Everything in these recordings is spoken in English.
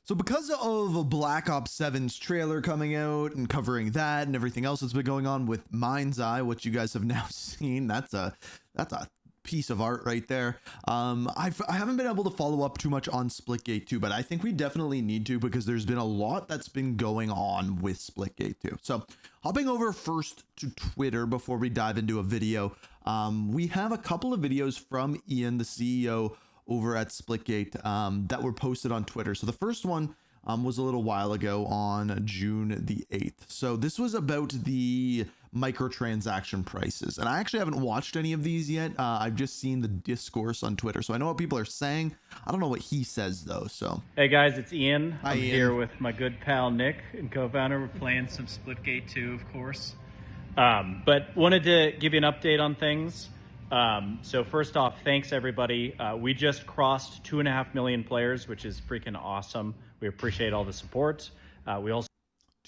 So because of a Black Ops 7's trailer coming out and covering that and everything else that's been going on with Mind's Eye, which you guys have now seen, that's a piece of art right there. I haven't been able to follow up too much on Splitgate 2, but I think we definitely need to, because there's been a lot that's been going on with Splitgate 2. So hopping over first to Twitter before we dive into a video, we have a couple of videos from Ian, the CEO over at Splitgate, that were posted on Twitter. So the first one was a little while ago on June the 8th. So this was about the microtransaction prices, and I actually haven't watched any of these yet. I've just seen the discourse on Twitter, so I know what people are saying. I don't know what he says though. So hey guys, it's Ian. Hi, I'm Ian. here with my good pal Nick and co-founder. We're playing some Splitgate 2, of course, but wanted to give you an update on things. So first off, thanks everybody. We just crossed 2.5 million players, which is freaking awesome. We appreciate all the support. We also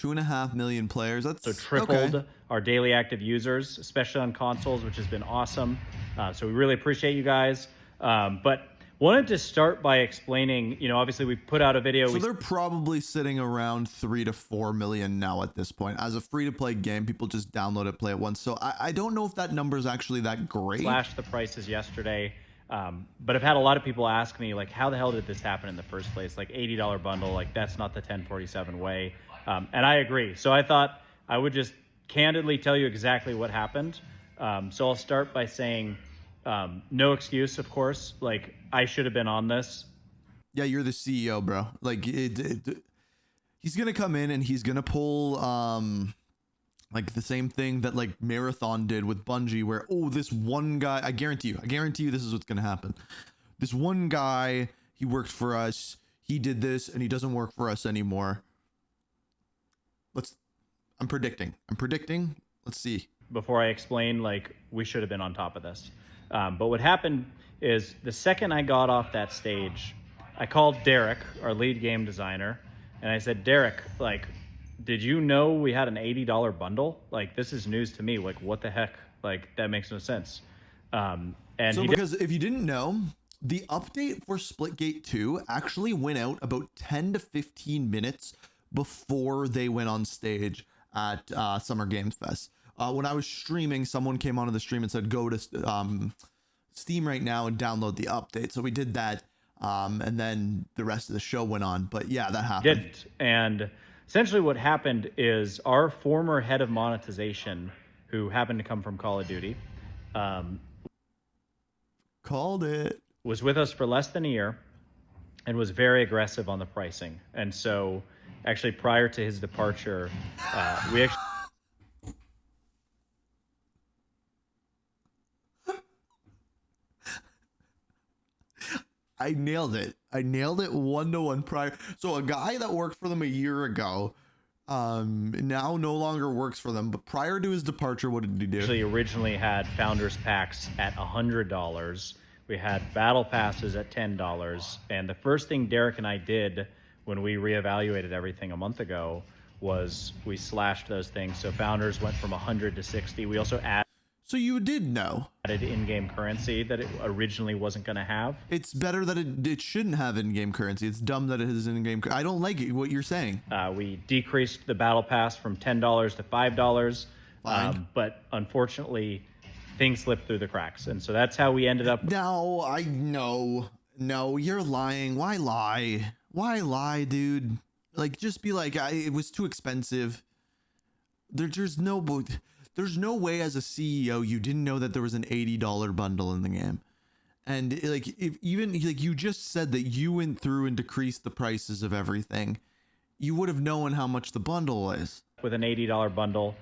2.5 million players. That's so tripled okay. our daily active users, especially on consoles, which has been awesome. So we really appreciate you guys. But wanted to start by explaining, obviously we put out a video. So they're probably sitting around 3 to 4 million now at this point. As a free-to-play game, people just download it, play it once. So I don't know if that number is actually that great. Slashed the prices yesterday. But I've had a lot of people ask me, like, how the hell did this happen in the first place? Like $80 bundle, like that's not the 1047 way. And I agree. So I thought I would just candidly tell you exactly what happened. So I'll start by saying, no excuse, of course. Like, I should have been on this. Yeah, you're the CEO, bro. Like, he's gonna come in and he's gonna pull like the same thing that like Marathon did with Bungie, where this one guy, I guarantee you this is what's gonna happen. This one guy, he worked for us, he did this, and he doesn't work for us anymore. I'm predicting. Let's see. Before I explain, like, we should have been on top of this. But what happened is the second I got off that stage, I called Derek, our lead game designer, and I said, Derek, like, did you know we had an $80 bundle? Like, this is news to me. Like, what the heck? Like, that makes no sense. And so because if you didn't know, the update for Splitgate 2 actually went out about 10 to 15 minutes before they went on stage at Summer Games Fest. When I was streaming, someone came onto the stream and said, go to Steam right now and download the update. So we did that, and then the rest of the show went on. But yeah, that happened. Didn't. And essentially what happened is our former head of monetization, who happened to come from Call of Duty, called it, was with us for less than a year and was very aggressive on the pricing. And so actually prior to his departure, we actually... I nailed it 1-to-1 prior. So a guy that worked for them a year ago now no longer works for them, but prior to his departure, what did he do? Actually originally had founders packs at $100. We had battle passes at $10. And the first thing Derek and I did when we reevaluated everything a month ago was we slashed those things. So founders went from 100 to 60. We also added... So you did know. Added in-game currency that it originally wasn't going to have. It's better that it shouldn't have in-game currency. It's dumb that it has in-game. I don't like it, what you're saying. We decreased the battle pass from $10 to $5. But unfortunately, things slipped through the cracks. And so that's how we ended up. No, I know. No, you're lying. Why lie? Why lie, dude? Like, just be like, it was too expensive. There's no way as a CEO you didn't know that there was an $80 bundle in the game. And like, if even like you just said that you went through and decreased the prices of everything, you would have known how much the bundle was. With an $80 bundle,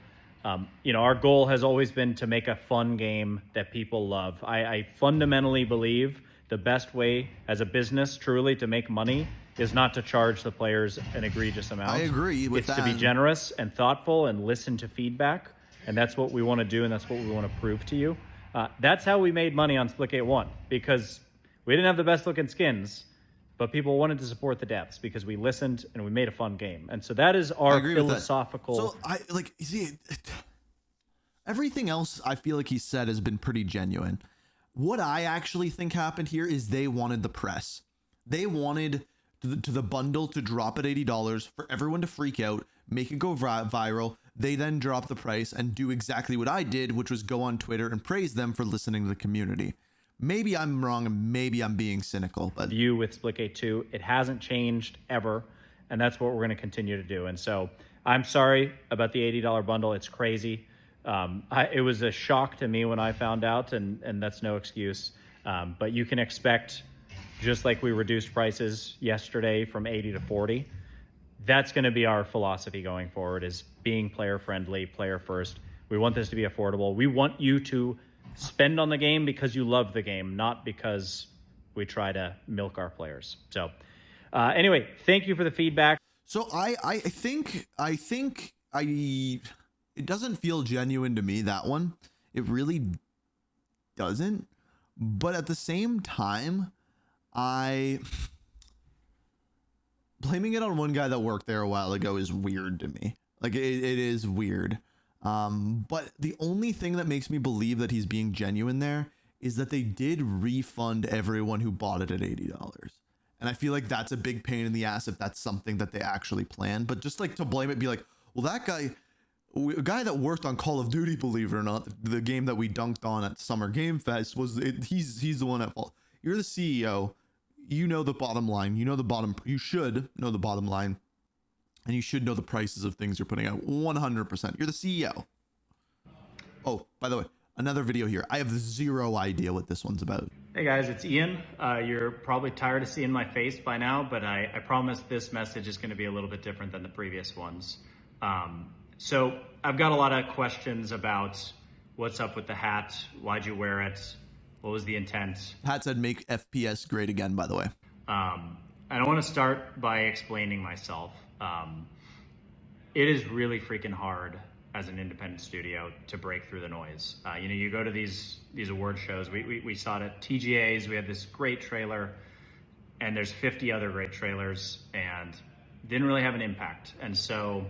our goal has always been to make a fun game that people love. I fundamentally believe the best way as a business truly to make money is not to charge the players an egregious amount. I agree with that. It's to be generous and thoughtful and listen to feedback. And that's what we want to do, and that's what we want to prove to you. That's how we made money on Splitgate 1, because we didn't have the best looking skins, but people wanted to support the devs because we listened and we made a fun game. And so that is our philosophical... So everything else I feel like he said has been pretty genuine. What I actually think happened here is they wanted the press. They wanted to the bundle to drop at $80 for everyone to freak out, make it go viral. They then drop the price and do exactly what I did, which was go on Twitter and praise them for listening to the community. Maybe I'm wrong and maybe I'm being cynical, but view with Splitgate 2, it hasn't changed ever, and that's what we're going to continue to do. And so I'm sorry about the $80 bundle. It's crazy. It was a shock to me when I found out, and that's no excuse. But you can expect, just like we reduced prices yesterday from 80 to 40, that's going to be our philosophy going forward, is being player friendly, player first. We want this to be affordable. We want you to spend on the game because you love the game, not because we try to milk our players. So anyway, thank you for the feedback. So I think it doesn't feel genuine to me, that one. It really doesn't. But at the same time, blaming it on one guy that worked there a while ago is weird to me. Like it is weird. But the only thing that makes me believe that he's being genuine there is that they did refund everyone who bought it at $80. And I feel like that's a big pain in the ass if that's something that they actually planned. But just like to blame it, be like, well, that guy, a guy that worked on Call of Duty, believe it or not, the game that we dunked on at Summer Game Fest, he's the one at fault. You're the CEO. You know the bottom line. You should know the bottom line. And you should know the prices of things you're putting out 100%. You're the CEO. Oh, by the way, another video here. I have zero idea what this one's about. Hey guys, it's Ian. You're probably tired of seeing my face by now, but I promise this message is going to be a little bit different than the previous ones. So I've got a lot of questions about what's up with the hat. Why'd you wear it? What was the intent? Hat said make FPS great again, by the way. And I want to start by explaining myself. It is really freaking hard as an independent studio to break through the noise. You go to these award shows. We saw it at TGA's. We had this great trailer, and there's 50 other great trailers, and didn't really have an impact. And so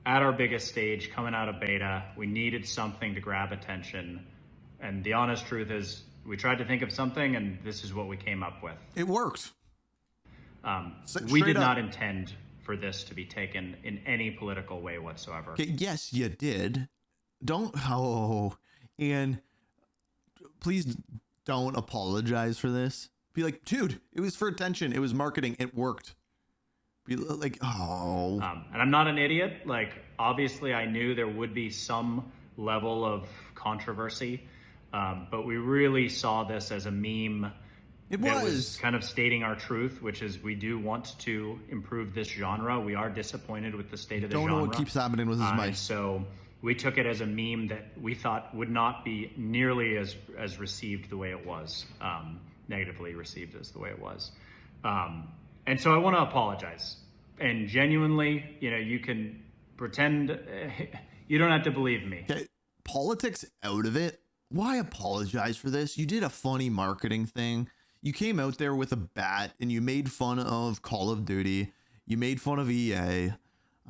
at our biggest stage, coming out of beta, we needed something to grab attention. And the honest truth is, we tried to think of something, and this is what we came up with. It worked. We did not intend for this to be taken in any political way whatsoever. Okay, yes, you did. And please don't apologize for this. Be like, dude, it was for attention. It was marketing. It worked. Be like, oh. And I'm not an idiot. Like, obviously, I knew there would be some level of controversy, but we really saw this as a meme. It was kind of stating our truth, which is we do want to improve this genre. We are disappointed with the state of the genre. Don't know what keeps happening with his mic. So we took it as a meme that we thought would not be nearly as received the way it was, negatively received as the way it was. And so I want to apologize. And genuinely, you can pretend you don't have to believe me. Okay, politics out of it. Why apologize for this? You did a funny marketing thing. You came out there with a bat and you made fun of Call of Duty. You made fun of EA.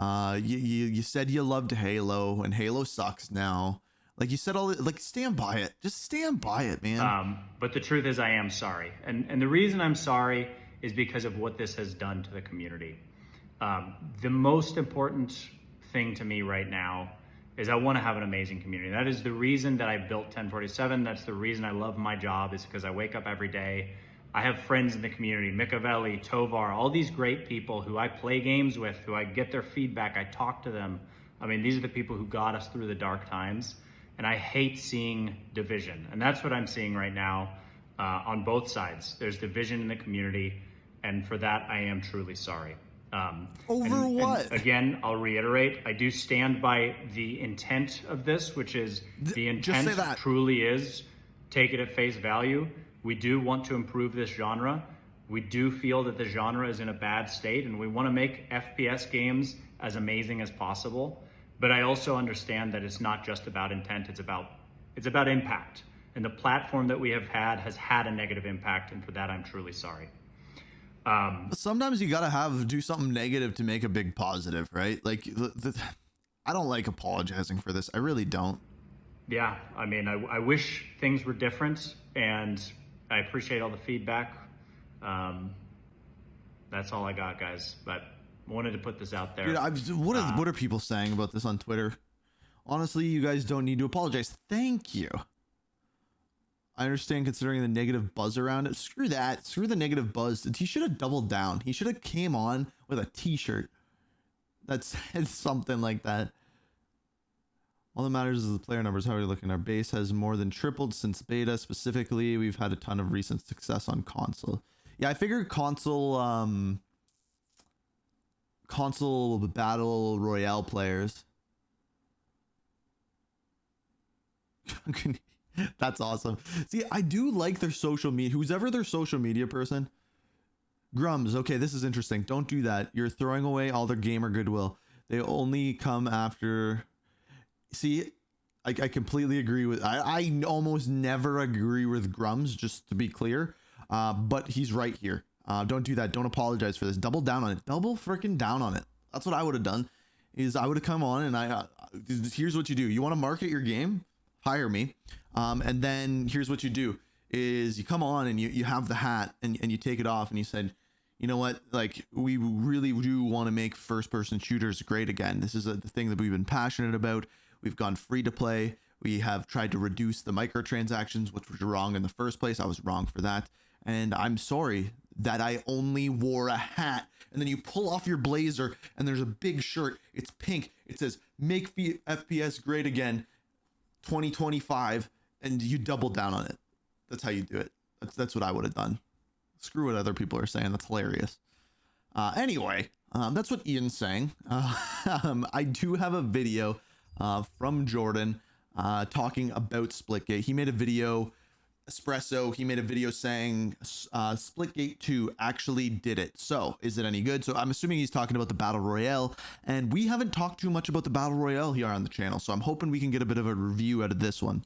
You said you loved Halo and Halo sucks now. Like you said, stand by it. Just stand by it, man. But the truth is I am sorry. And the reason I'm sorry is because of what this has done to the community. The most important thing to me right now is I want to have an amazing community. That is the reason that I built 1047. That's the reason I love my job, is because I wake up every day. I have friends in the community, Mikavelli, Tovar, all these great people who I play games with, who I get their feedback, I talk to them. I mean, these are the people who got us through the dark times. And I hate seeing division. And that's what I'm seeing right now on both sides. There's division in the community. And for that, I am truly sorry. Over what? And again, I'll reiterate, I do stand by the intent of this, which is the intent truly is take it at face value. We do want to improve this genre. We do feel that the genre is in a bad state, and we want to make FPS games as amazing as possible. But I also understand that it's not just about intent, it's about impact. And the platform that we have had has had a negative impact, and for that I'm truly sorry. Sometimes you gotta do something negative to make a big positive, right? Like I don't like apologizing for this. I really don't. Yeah, I mean, I wish things were different, and I appreciate all the feedback. That's That's all I got, guys. But wanted to put this out there. Dude, what are people saying about this on Twitter? Honestly, you guys don't need to apologize. Thank you. I understand considering the negative buzz around it. Screw that. Screw the negative buzz. He should have doubled down. He should have came on with a t-shirt that said something like that. All that matters is the player numbers. How are we looking? Our base has more than tripled since beta. Specifically, we've had a ton of recent success on console. Yeah, I figured console battle royale players. That's awesome. See, I do like their social media. Who's ever their social media person. Grums. Okay, this is interesting. Don't do that. You're throwing away all their gamer goodwill. They only come after. See, I completely agree with. I almost never agree with Grums, just to be clear. But he's right here. Don't do that. Don't apologize for this. Double down on it. Double freaking down on it. That's what I would have done. Is I would have come on and here's what you do. You want to market your game? Hire me. And then here's what you do is you come on and you have the hat and you take it off and you said, you know what, like we really do want to make first person shooters great again. This is the thing that we've been passionate about. We've gone free to play. We have tried to reduce the microtransactions, which was wrong in the first place. I was wrong for that. And I'm sorry that I only wore a hat. And then you pull off your blazer and there's a big shirt. It's pink. It says make FPS great again 2025. And you double down on it. That's how you do it. That's what I would have done. Screw what other people are saying. That's hilarious. Anyway, that's what Ian's saying. I do have a video from Jordan talking about Splitgate. He made a video, Espresso. He made a video saying Splitgate 2 actually did it. So is it any good? So I'm assuming he's talking about the Battle Royale. And we haven't talked too much about the Battle Royale here on the channel. So I'm hoping we can get a bit of a review out of this one.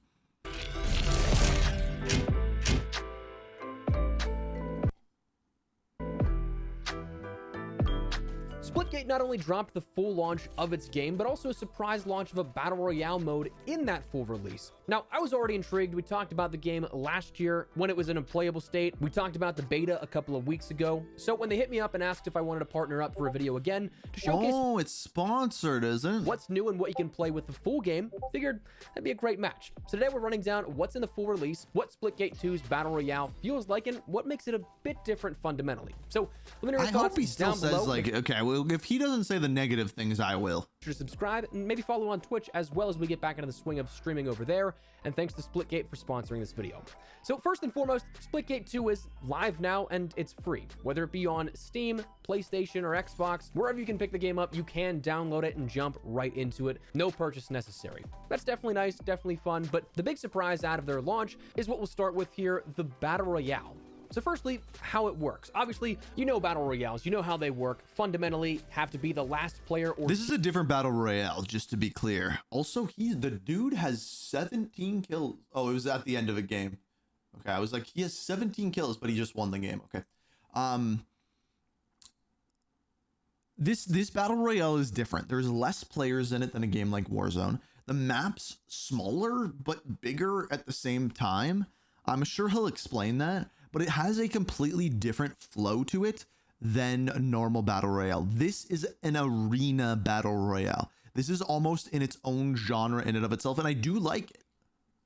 Splitgate not only dropped the full launch of its game, but also a surprise launch of a Battle Royale mode in that full release. Now, I was already intrigued. We talked about the game last year when it was in a playable state. We talked about the beta a couple of weeks ago. So when they hit me up and asked if I wanted to partner up for a video again to showcase... Oh, it's sponsored, isn't it? What's new and what you can play with the full game, figured that'd be a great match. So today we're running down what's in the full release, what Splitgate 2's Battle Royale feels like, and what makes it a bit different fundamentally. So let me know your I thoughts hope he still down says below. like, okay, well, if he doesn't say the negative things, I will. Sure to subscribe and maybe follow on Twitch as well as we get back into the swing of streaming over there. And thanks to Splitgate for sponsoring this video. So first and foremost, Splitgate 2 is live now and it's free. Whether it be on Steam, PlayStation, or Xbox, wherever you can pick the game up, you can download it and jump right into it. No purchase necessary. That's definitely nice, definitely fun, but the big surprise out of their launch is what we'll start with here, the Battle Royale. So firstly, how it works. Obviously, you know Battle Royales, you know how they work. Fundamentally, have to be the last player or... This is a different Battle Royale, just to be clear. Also, the dude has 17 kills. Oh, it was at the end of a game. Okay, I was like, he has 17 kills, but he just won the game. Okay. This Battle Royale is different. There's less players in it than a game like Warzone. The map's smaller, but bigger at the same time. I'm sure he'll explain that. But it has a completely different flow to it than a normal Battle Royale. This is an arena Battle Royale. This is almost in its own genre in and of itself, and I do like it.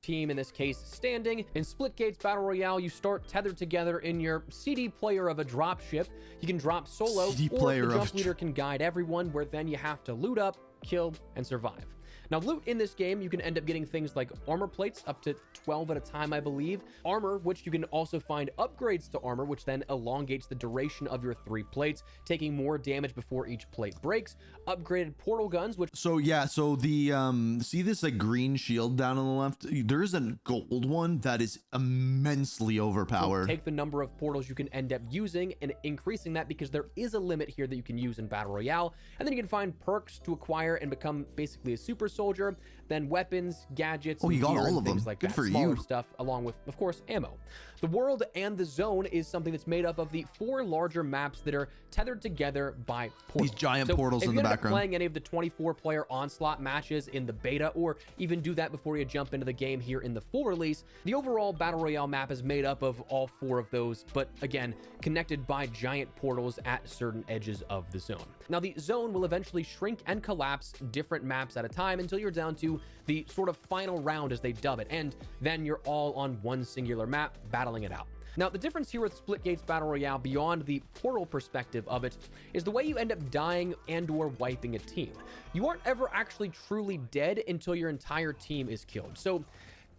Team, in this case, standing. In Splitgate's Battle Royale, you start tethered together in your CD player of a dropship. You can drop solo, CD or player the of jump leader can guide everyone, where then you have to loot up, kill, and survive. Now, loot in this game, you can end up getting things like armor plates, up to 12 at a time, I believe. Armor, which you can also find upgrades to armor, which then elongates the duration of your 3 plates, taking more damage before each plate breaks. Upgraded portal guns, which... So, yeah, so the, see this, like, green shield down on the left? There's a gold one that is immensely overpowered. Take the number of portals you can end up using and increasing that, because there is a limit here that you can use in Battle Royale. And then you can find perks to acquire and become basically a super soldier, soldier, then weapons, gadgets, Oh, you and got gear all and of things them. like Good that. for Smaller you. stuff, along with, of course, ammo. The world and the zone is something that's made up of the 4 larger maps that are tethered together by portals. These giant So portals if in you the end up background. playing any of the 24-player Onslaught matches in the beta, or even do that before you jump into the game here in the full release, the overall Battle Royale map is made up of all 4 of those, but again, connected by giant portals at certain edges of the zone. Now, the zone will eventually shrink and collapse different maps at a time until you're down to the sort of final round, as they dub it, and then you're all on one singular map battling it out. Now, the difference here with Splitgate's Battle Royale, beyond the portal perspective of it, is the way you end up dying and or wiping a team. You aren't ever actually truly dead until your entire team is killed. So,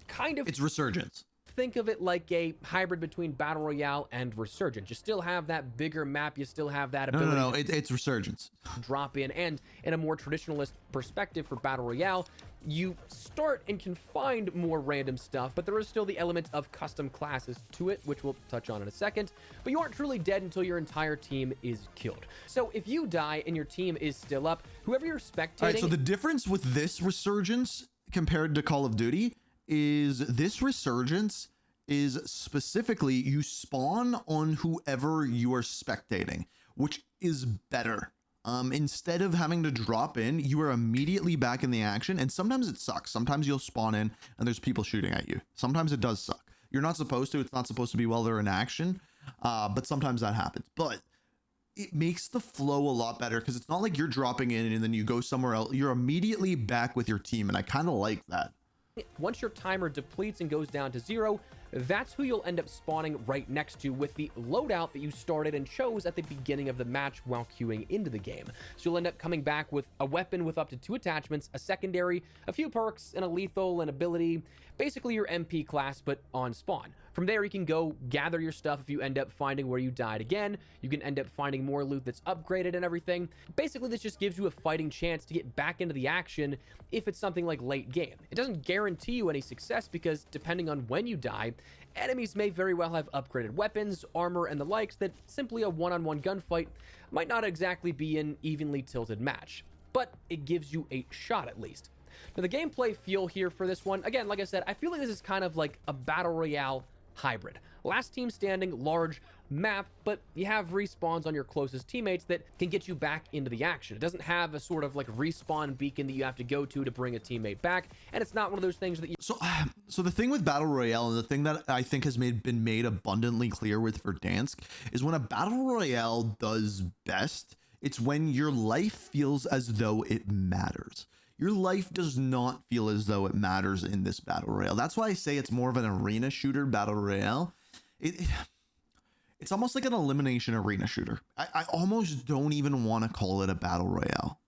kind of... It's Resurgence. Think of it like a hybrid between Battle Royale and Resurgence. You still have that bigger map, you still have that ability No. It's Resurgence. to drop in, and in a more traditionalist perspective for Battle Royale, you start and can find more random stuff, but there is still the element of custom classes to it, which we'll touch on in a second, but you aren't truly dead until your entire team is killed. So if you die and your team is still up, whoever you're spectating... All right, so the difference with this Resurgence compared to Call of Duty is this Resurgence is specifically you spawn on whoever you are spectating, which is better. Instead of having to drop in, you are immediately back in the action, and sometimes it sucks. Sometimes you'll spawn in and there's people shooting at you. Sometimes it does suck. You're not supposed to. It's not supposed to be while they're in action, but sometimes that happens. But it makes the flow a lot better because it's not like you're dropping in and then you go somewhere else. You're immediately back with your team, and I kind of like that. Once your timer depletes and goes down to 0, that's who you'll end up spawning right next to with the loadout that you started and chose at the beginning of the match while queuing into the game. So you'll end up coming back with a weapon with up to 2 attachments, a secondary, a few perks, and a lethal, and ability, basically your MP class, but on spawn. From there, you can go gather your stuff if you end up finding where you died again. You can end up finding more loot that's upgraded and everything. Basically, this just gives you a fighting chance to get back into the action if it's something like late game. It doesn't guarantee you any success because depending on when you die, enemies may very well have upgraded weapons, armor, and the likes that simply a one-on-one gunfight might not exactly be an evenly tilted match. But it gives you a shot at least. Now, the gameplay feel here for this one, again, like I said, I feel like this is kind of like a Battle Royale hybrid. Last team standing, large map, but you have respawns on your closest teammates that can get you back into the action. It doesn't have a sort of like respawn beacon that you have to go to bring a teammate back, and it's not one of those things that you... So the thing with Battle Royale, and the thing that I think has been made abundantly clear with Verdansk, is when a Battle Royale does best, it's when your life feels as though it matters. Your life does not feel as though it matters in this Battle Royale. That's why I say it's more of an arena shooter Battle Royale. It's almost like an elimination arena shooter. I almost don't even want to call it a Battle Royale.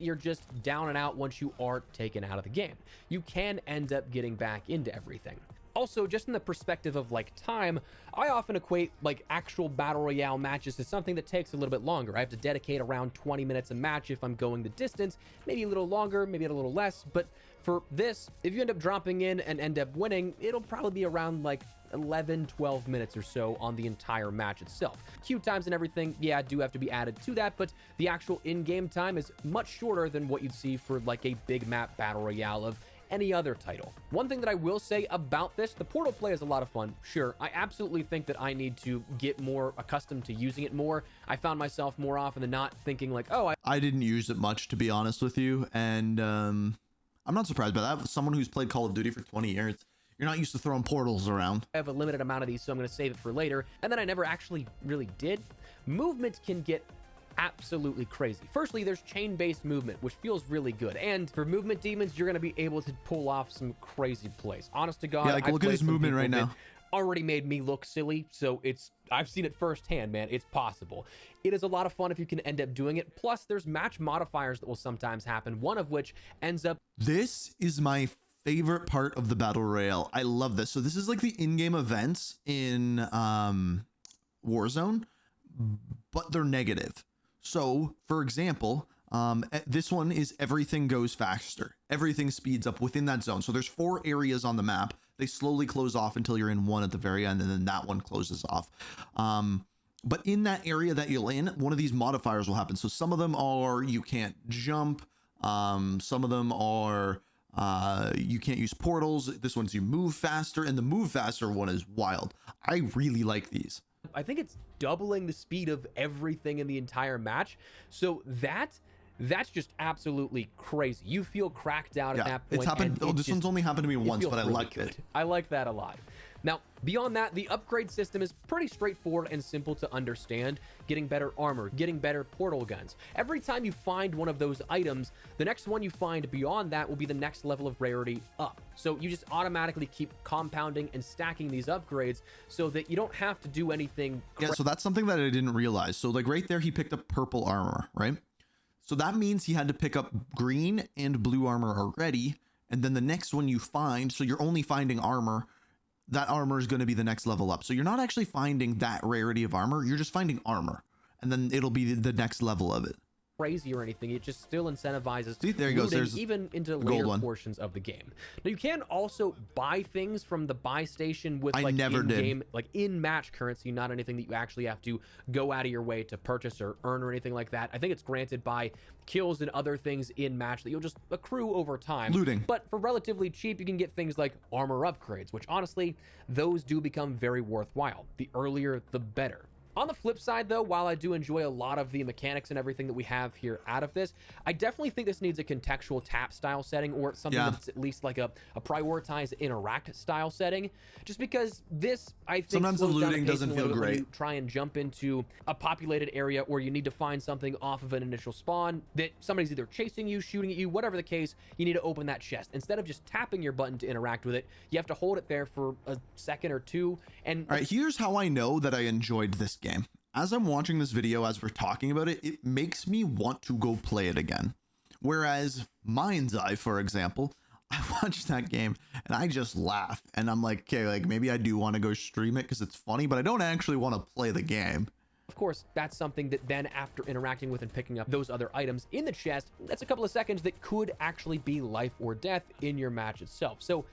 You're just down and out once you are taken out of the game. You can end up getting back into everything. Also, just in the perspective of like time, I often equate like actual Battle Royale matches to something that takes a little bit longer. I have to dedicate around 20 minutes a match if I'm going the distance, maybe a little longer, maybe a little less. But for this, if you end up dropping in and end up winning, it'll probably be around like 11, 12 minutes or so on the entire match itself. Queue times and everything, yeah, do have to be added to that, but the actual in-game time is much shorter than what you'd see for like a big map Battle Royale of any other title. One thing that I will say about this, the portal play is a lot of fun. Sure, I absolutely think that I need to get more accustomed to using it more. I found myself more often than not thinking like, oh, I didn't use it much, to be honest with you, and I'm not surprised by that. Someone who's played Call of Duty for 20 years, you're not used to throwing portals around. I have a limited amount of these, so I'm going to save it for later. And then I never actually really did. Movement can get absolutely crazy. Firstly, there's chain-based movement, which feels really good. And for movement demons, you're going to be able to pull off some crazy plays. Honest to God, Yeah, like look at his movement right now. Already made me look silly, so I've seen it firsthand, man. It's possible. It is a lot of fun if you can end up doing it. Plus, there's match modifiers that will sometimes happen, one of which ends up... This is my favorite part of the Battle Royale. I love this. So this is like the in-game events in Warzone, but they're negative. So, for example, this one is everything goes faster. Everything speeds up within that zone. So there's 4 areas on the map. They slowly close off until you're in one at the very end, and then that one closes off. But in that area that you're in, one of these modifiers will happen. So some of them are you can't jump. Some of them are you can't use portals. This one's you move faster, and the move faster one is wild. I really like these. I think it's doubling the speed of everything in the entire match. So that's just absolutely crazy. You feel cracked out at that point. It's happened. Oh, this one's only happened to me once, but I liked it. I like that a lot. Now, beyond that, the upgrade system is pretty straightforward and simple to understand. Getting better armor, getting better portal guns. Every time you find one of those items, the next one you find beyond that will be the next level of rarity up. So you just automatically keep compounding and stacking these upgrades so that you don't have to do anything. Yeah, so that's something that I didn't realize. So like right there, he picked up purple armor, right? So that means he had to pick up green and blue armor already. And then the next one you find, so you're only finding armor, that armor is going to be the next level up. So you're not actually finding that rarity of armor. You're just finding armor. And then it'll be the next level of it. Crazy or anything, it just still incentivizes. See, there he goes. There's even into later portions of the game. Now you can also buy things from the buy station with like in-game, like in-match currency, not anything that you actually have to go out of your way to purchase or earn or anything like that. I think it's granted by kills and other things in match that you'll just accrue over time. Looting. But for relatively cheap, you can get things like armor upgrades, which honestly, those do become very worthwhile. The earlier, the better. On the flip side, though, while I do enjoy a lot of the mechanics and everything that we have here out of this, I definitely think this needs a contextual tap style setting, or something that's at least like a prioritized interact style setting. Just because this, I think, sometimes the looting doesn't feel great. When you try and jump into a populated area, or you need to find something off of an initial spawn that somebody's either chasing you, shooting at you, whatever the case, you need to open that chest. Instead of just tapping your button to interact with it, you have to hold it there for a second or two. And all right, here's how I know that I enjoyed this game. As I'm watching this video, as we're talking about it, it makes me want to go play it again. Whereas Mind's Eye, for example, I watched that game and I just laugh. And I'm like, okay, like maybe I do want to go stream it because it's funny, but I don't actually want to play the game. Of course, that's something that then after interacting with and picking up those other items in the chest, that's a couple of seconds that could actually be life or death in your match itself. So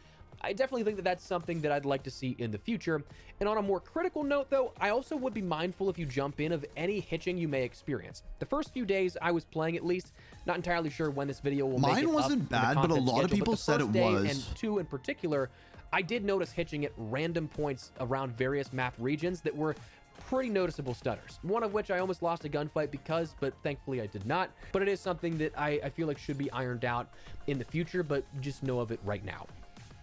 I definitely think that that's something that I'd like to see in the future. And on a more critical note, though, I also would be mindful if you jump in of any hitching you may experience. The first few days I was playing, at least, not entirely sure when this video will make it up. Mine wasn't bad, but a lot of people said it was. And two in particular, I did notice hitching at random points around various map regions that were pretty noticeable stutters. One of which I almost lost a gunfight because, but thankfully I did not. But it is something that I feel like should be ironed out in the future, but just know of it right now.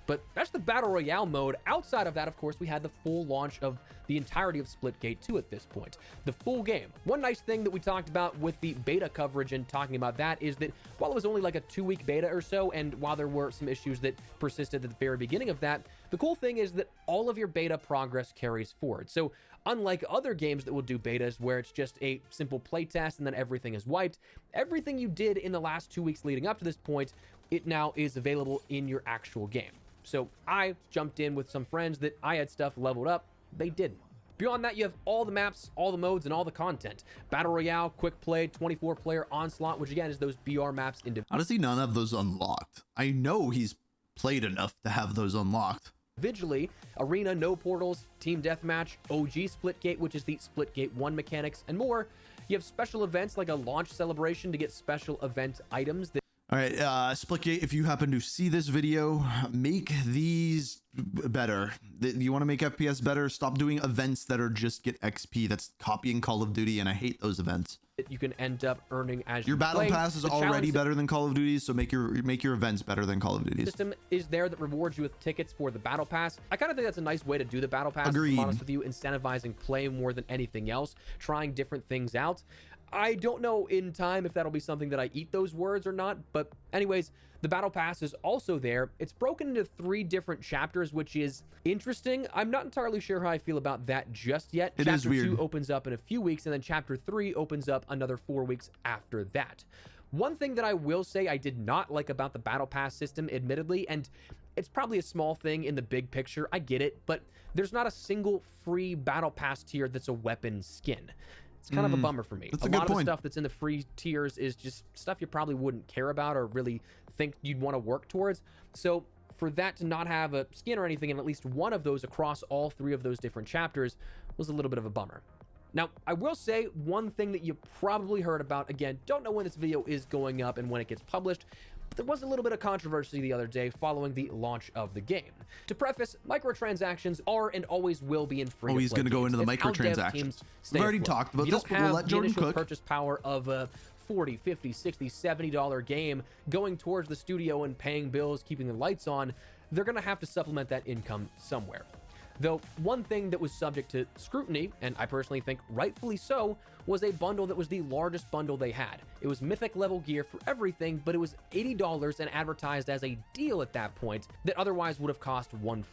But that's the Battle Royale mode. Outside of that, of course, we had the full launch of the entirety of Splitgate 2 at this point. The full game. One nice thing that we talked about with the beta coverage and talking about that is that while it was only like a 2-week beta or so, and while there were some issues that persisted at the very beginning of that, the cool thing is that all of your beta progress carries forward. So unlike other games that will do betas where it's just a simple playtest and then everything is wiped, everything you did in the last 2 weeks leading up to this point, it now is available in your actual game. So I jumped in with some friends that I had stuff leveled up. They didn't. Beyond that, you have all the maps, all the modes, and all the content. Battle Royale, Quick Play, 24-player Onslaught, which again is those BR maps. Honestly, none of those unlocked. I know he's played enough to have those unlocked. Individually, Arena, No Portals, Team Deathmatch, OG Splitgate, which is the Splitgate 1 mechanics, and more. You have special events like a launch celebration to get special event items that all right, Splitgate, if you happen to see this video, make these better. You want to make FPS better? Stop doing events that are just get XP. That's copying Call of Duty, and I hate those events. You can end up earning as your battle pass is already better than Call of Duty, so make your events better than Call of Duty. System is there that rewards you with tickets for the battle pass. I kind of think that's a nice way to do the battle pass. Agreed. To be honest with you, incentivizing play more than anything else, trying different things out. I don't know in time if that'll be something that I eat those words or not, but anyways, the battle pass is also there. It's broken into 3 different chapters, which is interesting. I'm not entirely sure how I feel about that just yet. Chapter 2 opens up in a few weeks, and then chapter 3 opens up another 4 weeks after that. One thing that I will say I did not like about the battle pass system, admittedly, and it's probably a small thing in the big picture, I get it, but there's not a single free battle pass tier that's a weapon skin. It's kind of a bummer for me. A lot of the stuff that's in the free tiers is just stuff you probably wouldn't care about or really think you'd want to work towards. So for that to not have a skin or anything in at least one of those across all 3 of those different chapters was a little bit of a bummer. Now, I will say one thing that you probably heard about, again, don't know when this video is going up and when it gets published, but there was a little bit of controversy the other day following the launch of the game. To preface, microtransactions are and always will be in free-to-play Oh, he's going to go into the games. It's how dev microtransactions. teams stay We've already afloat. talked about If you this, don't but we'll have let the Jordan initial cook. purchase power of a $40, $50, $60, $70 game going towards the studio and paying bills, keeping the lights on, they're going to have to supplement that income somewhere. Though one thing that was subject to scrutiny, and I personally think rightfully so, was a bundle that was the largest bundle they had. It was mythic level gear for everything, but it was $80 and advertised as a deal at that point that otherwise would have cost $140.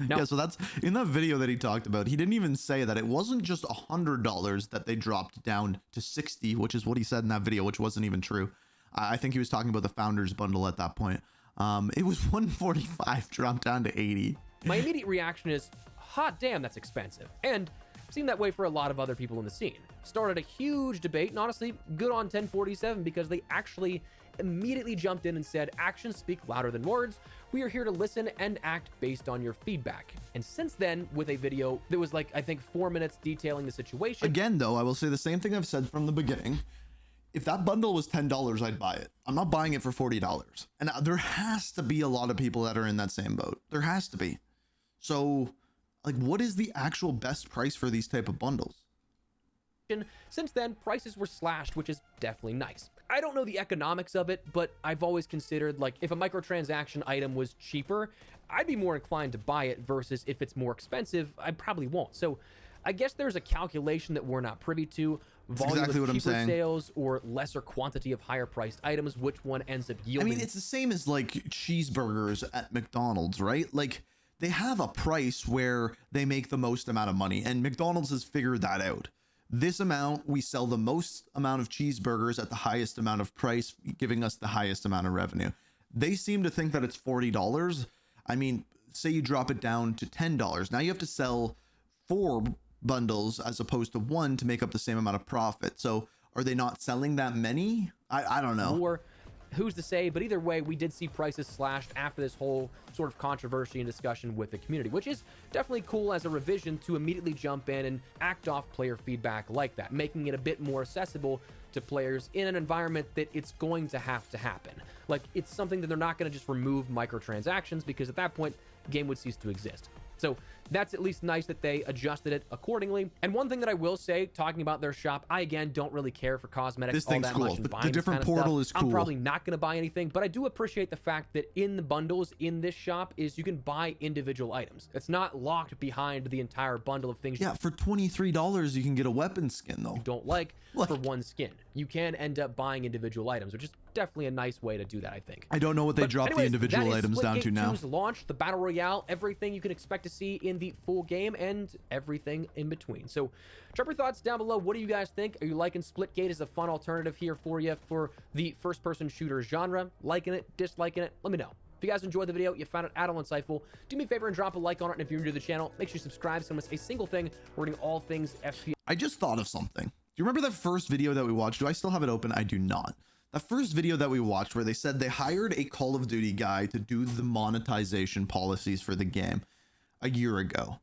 Now, Yeah, so that's in that video that he talked about. He didn't even say that it wasn't just $100 that they dropped down to 60, which is what he said in that video, which wasn't even true. I think he was talking about the founders bundle at that point. It was 145 dropped down to 80. my immediate reaction is, hot damn, that's expensive. And seemed that way for a lot of other people in the scene. Started a huge debate, and honestly, good on 1047 because they actually immediately jumped in and said, actions speak louder than words. We are here to listen and act based on your feedback. And since then, with a video that was like, I think 4 minutes detailing the situation. Again, though, I will say the same thing I've said from the beginning. If that bundle was $10, I'd buy it. I'm not buying it for $40. And there has to be a lot of people that are in that same boat. There has to be. So, like, what is the actual best price for these type of bundles? Since then, prices were slashed, which is definitely nice. I don't know the economics of it, but I've always considered, like, if a microtransaction item was cheaper, I'd be more inclined to buy it versus if it's more expensive, I probably won't. So I guess there's a calculation that we're not privy to. Volume exactly of what I'm cheaper saying. sales or lesser quantity of higher priced items, which one ends up I yielding. mean, it's the same as like cheeseburgers at McDonald's, right? Like, they have a price where they make the most amount of money, and McDonald's has figured that out. This amount, we sell the most amount of cheeseburgers at the highest amount of price, giving us the highest amount of revenue. They seem to think that it's $40. I mean, say you drop it down to $10. Now you have to sell 4 bundles as opposed to 1 to make up the same amount of profit. So are they not selling that many? I don't know. Or who's to say? But either way, we did see prices slashed after this whole sort of controversy and discussion with the community, which is definitely cool as a revision to immediately jump in and act off player feedback like that, making it a bit more accessible to players in an environment that it's going to have to happen. Like, it's something that they're not going to just remove microtransactions, because at that point, the game would cease to exist. So that's at least nice that they adjusted it accordingly. And one thing that I will say, talking about their shop, I again don't really care for cosmetics This all thing's that cool. much. And The buying this different kind of portal stuff. is cool. I'm probably not going to buy anything, but I do appreciate the fact that in the bundles in this shop is you can buy individual items. It's not locked behind the entire bundle of things Yeah, for $23 you can get a weapon skin though. you don't like for one skin. You can end up buying individual items, which is definitely a nice way to do that, I think. I don't know what they But dropped the anyways, individual that is items down Splitgate to now. 2's launch, the Battle Royale, everything you can expect to see in the full game, and everything in between. So drop your thoughts down below. What do you guys think? Are you liking Splitgate as a fun alternative here for you for the first-person shooter genre? Liking it? Disliking it? Let me know. If you guys enjoyed the video, you found it at all insightful, do me a favor and drop a like on it. And if you're new to the channel, make sure you subscribe so you don't miss a single thing. We're doing all things FPS. I just thought of something. Do you remember that first video that we watched? Do I still have it open? I do not. The first video that we watched where they said they hired a Call of Duty guy to do the monetization policies for the game a year ago.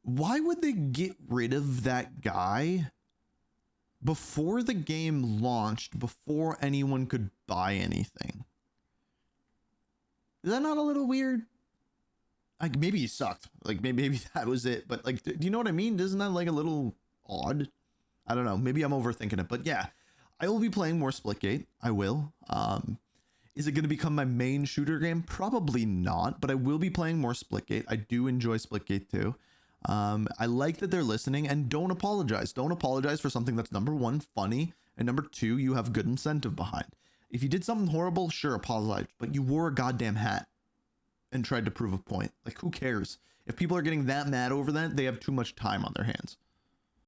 Why would they get rid of that guy before the game launched, before anyone could buy anything? Is that not a little weird? Like, maybe he sucked. Like, maybe that was it. But, like, do you know what I mean? Isn't that, like, a little odd? I don't know. Maybe I'm overthinking it. But, yeah, I will be playing more Splitgate. I will. Is it going to become my main shooter game? Probably not. But I will be playing more Splitgate. I do enjoy Splitgate too. I like that they're listening, and don't apologize. Don't apologize for something that's, number 1, funny, and number 2, you have good incentive behind. If you did something horrible, sure, apologize, but you wore a goddamn hat and tried to prove a point. Like, who cares? If people are getting that mad over that, they have too much time on their hands.